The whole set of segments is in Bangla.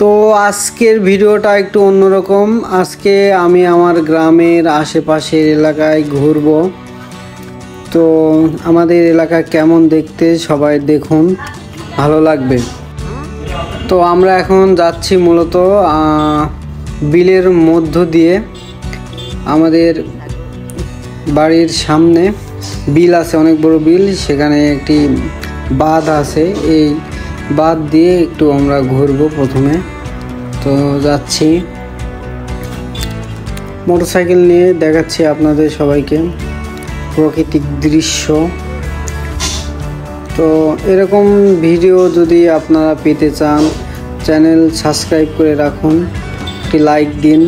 তো আজকের ভিডিওটা একটু অন্যরকম। আজকে আমি আমার গ্রামের আশেপাশের এলাকায় ঘুরব। তো আমাদের এলাকা কেমন দেখতে সবাই দেখুন, ভালো লাগবে। তো আমরা এখন যাচ্ছি মূলত বিলের মধ্য দিয়ে। আমাদের বাড়ির সামনে বিল আছে, অনেক বড় বিল, সেখানে একটি বাঁধ আছে। এই বাঁধ দিয়ে একটু আমরা ঘুরবো প্রথমে। তো যাচ্ছি মোটরসাইকেল নিয়ে, দেখাচ্ছি আপনাদের সবাইকে প্রাকৃতিক দৃশ্য। তো এরকম ভিডিও যদি আপনারা পেতে চান, চ্যানেল সাবস্ক্রাইব করে রাখুন, একটি লাইক দিন।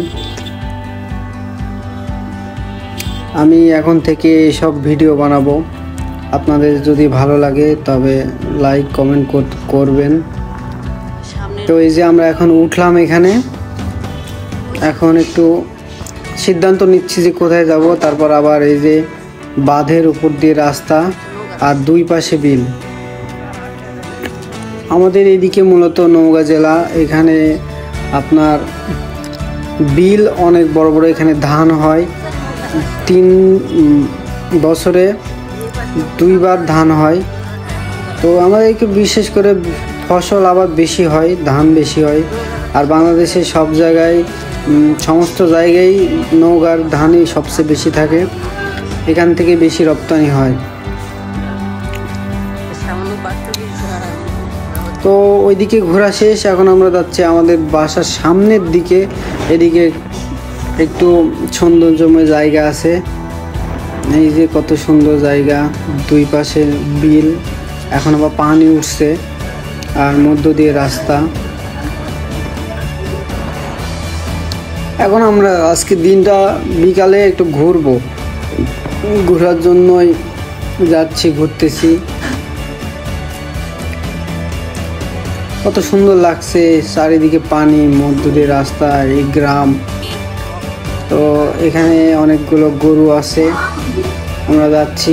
আমি এখন থেকে সব ভিডিও বানাবো, আপনাদের যদি ভালো লাগে তবে লাইক কমেন্ট করবেন। তো এই যে আমরা এখন উঠলাম এখানে, এখন একটু সিদ্ধান্ত নিচ্ছি যে কোথায় যাব। তারপর আবার এই যে বাঁধের উপর দিয়ে রাস্তা আর দুই পাশে বিল। আমাদের এদিকে মূলত নওগাঁ জেলা, এখানে আপনার বিল অনেক বড় বড়, এখানে ধান হয় 3 বছরে 2 বার ধান হয়। তো আমাদেরকে বিশেষ করে ফসল আবাদ বেশি হয়, ধান বেশি হয়। আর বাংলাদেশের সব জায়গায়, সমস্ত জায়গায় নওগাঁর ধানই সবচেয়ে বেশি থাকে, এখান থেকে বেশি রপ্তানি হয়। তো ওইদিকে ঘোরা শেষ, এখন আমরা যাচ্ছি আমাদের বাসার সামনের দিকে। এদিকে একটু সৌন্দর্যময় জায়গা আছে, এই যে কত সুন্দর জায়গা, দুই পাশে বিল, এখন আবার পানি উঠছে আর মধ্য দিয়ে রাস্তা। এখন আমরা আজকে দিনটা বিকালে একটু ঘুরবো, ঘোরার জন্যই যাচ্ছি, ঘুরতেছি। কত সুন্দর লাগছে, চারিদিকে পানি, মধ্য দিয়ে রাস্তা, এই গ্রাম। তো এখানে অনেকগুলো গরু আছে, আমরা যাচ্ছি।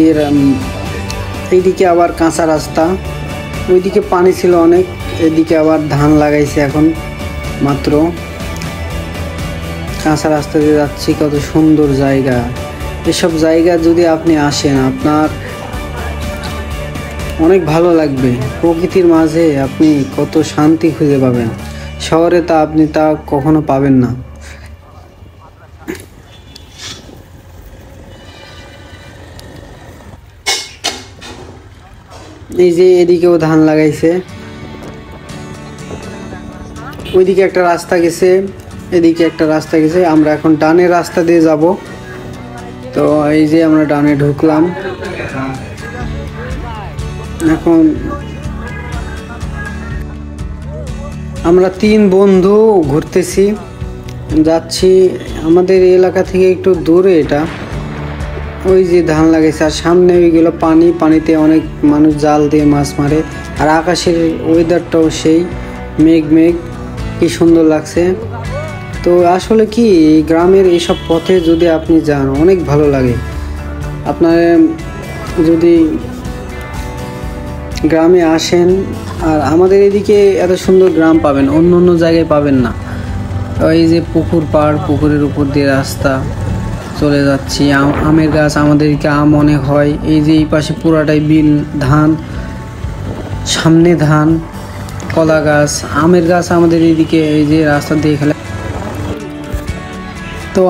এইদিকে আবার কাঁচা রাস্তা, ওইদিকে পানি ছিল অনেক, এদিকে আবার ধান লাগাইছে এখন মাত্র। কাঁচা রাস্তা দিয়ে যাচ্ছি, কত সুন্দর জায়গা। এসব জায়গা যদি আপনি আসেন, আপনার অনেক ভালো লাগবে। প্রকৃতির মাঝে আপনি কত শান্তি খুঁজে পাবেন, শহরে তা আপনি কখনো পাবেন না। এই যে এদিকেও ধান লাগাইছে, ওইদিকে একটা রাস্তা গেছে, এদিকে একটা রাস্তা গেছে। আমরা এখন ডানের রাস্তা দিয়ে যাব। তো এই যে আমরা ডানে ঢুকলাম। এখন আমরা 3 বন্ধু ঘুরতেছি, যাচ্ছি। আমাদের এলাকা থেকে একটু দূরে এটা, ওই যে ধান লাগাইছে আর সামনে ওইগুলো পানি, পানিতে অনেক মানুষ জাল দিয়ে মাছ মারে। আর আকাশের ওয়েদারটাও সেই মেঘ মেঘ, কি সুন্দর লাগছে। তো আসলে কি গ্রামের এইসব পথে যদি আপনি যান, অনেক ভালো লাগে। আপনার যদি গ্রামে আসেন, আর আমাদের এদিকে এত সুন্দর গ্রাম পাবেন, অন্য অন্য জায়গায় পাবেন না। এই যে পুকুর পাড়, পুকুরের উপর দিয়ে রাস্তা চলে যাচ্ছি। আমের গাছ, আমাদেরকে আম অনেক হয়। এই যে এই পাশে পুরাটাই বিল, ধান, সামনে ধান, কলা গাছ, আমের গাছ আমাদের এইদিকে। এই যে রাস্তা দিয়ে খেলে। তো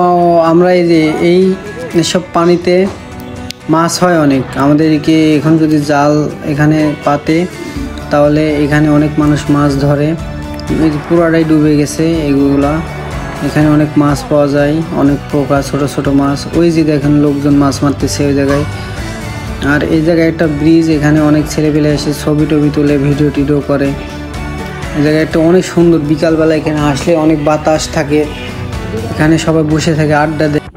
আমরা এই যে এইসব পানিতে মাছ হয় অনেক আমাদেরকে। এখন যদি জাল এখানে পাতে, তাহলে এখানে অনেক মানুষ মাছ ধরে। এই যে পুরাটাই ডুবে গেছে এগুলা, এখানে অনেক মাছ পাওয়া যায়, অনেক প্রকার ছোট ছোট মাছ। ওই যে দেখেন লোকজন মাছ মারতেছে ওই জায়গায়। আর এই জায়গায় একটা ব্রিজ, এখানে অনেক ছেলেপেলে এসে ছবি টবি তুলে, ভিডিও টিডিও করে। এই জায়গায় একটা অনেক সুন্দর, বিকালবেলা এখানে আসলে অনেক বাতাস থাকে, এখানে সবাই বসে থাকে, আড্ডা দেয়।